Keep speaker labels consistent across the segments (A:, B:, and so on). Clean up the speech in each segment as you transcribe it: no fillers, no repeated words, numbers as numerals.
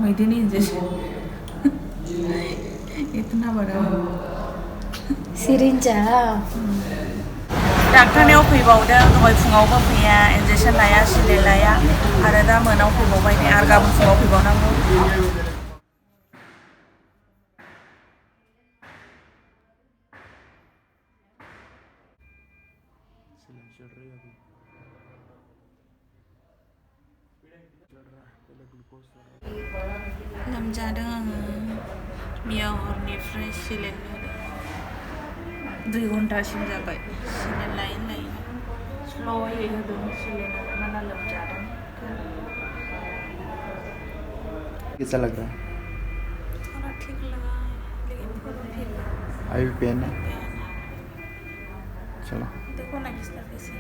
A: मैदेरनि इंजेक्शन इतना बड़ा
B: सिरिंजा
A: डाक्टारनियाव फैबावदों दहाय फुङावबो फैया इंजेक्शन लाया सिलेन लाया आरो दा मोनाव फैबावबाय नै आरो गाबोन फुङाव फैबावनांगौ लोमजादों आङो मैया हरनिफ्राय सिलेन होदों 2 घन्टासिम जाबाय सिलेन लायै लायै स्ल'यै होदों सिलेन माना लोमजादों
C: कैसा लग रहा है?
A: थोड़ा ठीक लगा लेकिन फिर
C: अभी भी पेन है?
A: पेन है
C: चलो
A: देखो ना किस तरह से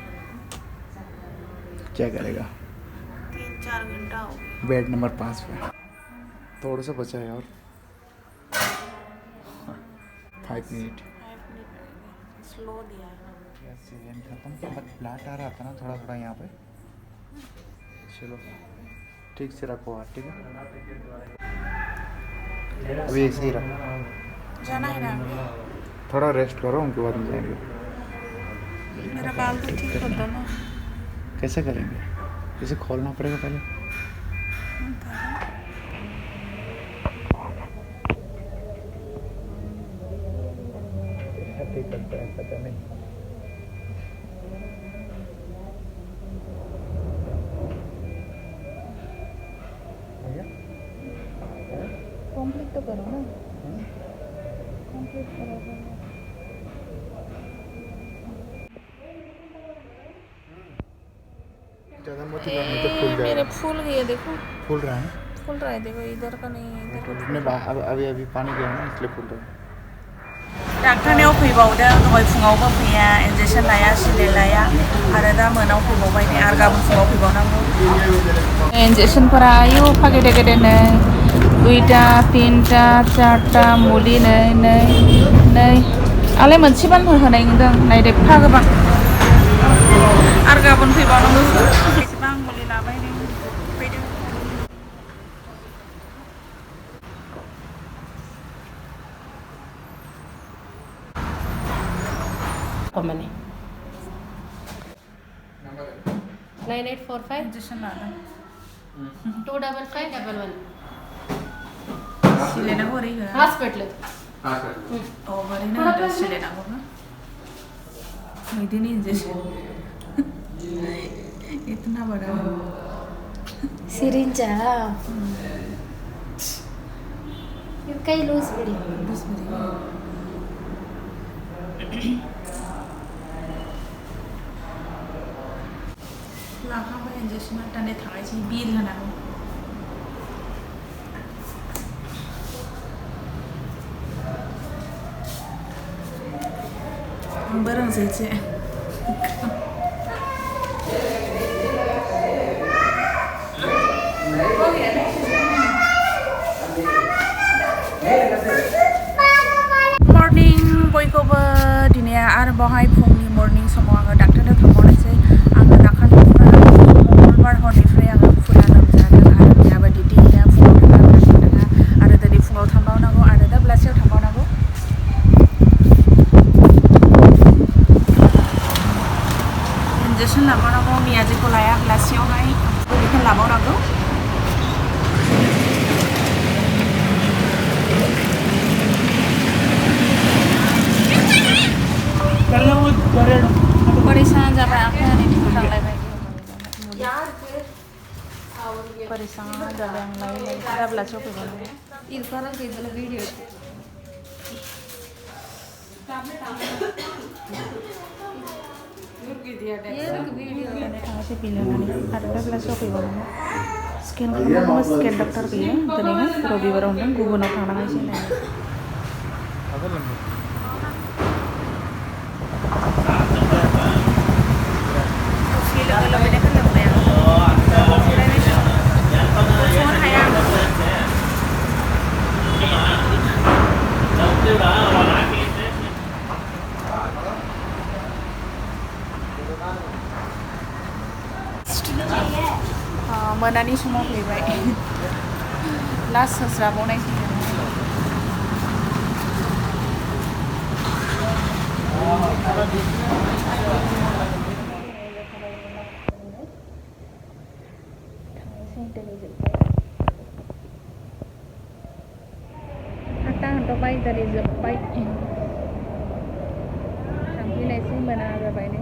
C: क्या करेगा
A: 3-4 घंटा हो गया
C: बेड नंबर 5 पे थोड़ा सा बचा है और 5 मिनट
A: 5 मिनट स्लो दिया है ना
C: सीजन खत्म बट ब्लड आ रहा था ना थोड़ा थोड़ा यहाँ पे चलो ठीक से रखो हाथ ठीक है अभी ऐसे ही रखो
A: जाना है ना
C: थोड़ा रेस्ट करो उनके बाद में जाएंगे
A: मेरा बाल तो ठीक कर दो ना
C: कैसे करेंगे इसे खोलना पड़ेगा पहले ठीक करता है पता नहीं
A: कंप्लीट तो करो ना कंप्लीट करो
C: ज़्यादा मत लगाना तो फूल जाएगा
A: मेरे फूल गए देखो
C: फूल रहा है
A: फूल रहा है देखो इधर का नहीं इधर का
C: अभी अभी पानी गया ना इसलिए फूल रहा है
A: डाक्टारनियाव फैबावदों दहाय फुङावबो फैया इंजेक्शन लाया सिलेन लाया आरो दा मोनाव फैबावबाय नै आरो गाबोन फुङाव फैबावनांगौ इंजेक्शनफोरा आयु फा गेदेर गेदेर नै 2टा 3टा 4टा मुलि नै आलाय मोनसेबानो होनाय नुदों नायदो एफा गोबां आरो गाबोन फैबावनांगौ बेसेबां मुलि लाबाय नै फैदों
B: कमने 9845
A: इंजेक्शन लादों
B: 25511
A: सिलेनाखौ ओरै हो
B: हॉस्पिटल
A: ओरैनो होदो सिलेनाखौ मैदेरनि इंजेक्शन इतना बड़ा
B: सिरिंजा कई लूज पड़ी
A: लाखांबाय इंजेक्शना दानै थांनायसै बिल होनांगौ आंबो रोंसैसो मर्निं बयखौबो दिनै आरोबावहाय फुंनि मर्निं समाव आङो डाक्टारनाव थांबावनोसै आङो दाखालि मंगलबार हरनिफ्राय आङो फुरा लोमजादों आरो मैयाबो देहाया फुङाव थांनाङा आरो दिनै फुङाव थांबावनांगौ आरो दा बेलासियाव थांबावनांगौ इंजेक्शन लाबावनांगौ मैया जेखौ लाया बेलासियावहाय बेखौ लाबावनांगौ परेशान जाबाय आखायानो फोरानलायबाय परेशान जाबाय आं लायै दा बेलासियाव फैबावनांगौ
B: वीडियो
A: थांनोसै बिल होनानै आरो दा बेलासियाव फैबावनांगौ स्केन खालामनांगौ स्केन डक्टर गैया दिनैहाय रबिबाराव होनदों गुबुनाव थांनांगासिनो मोनानि समाव फैबाय last होस्राबावनायसै Hata baik dari baik sampai nasi mana ada baik ni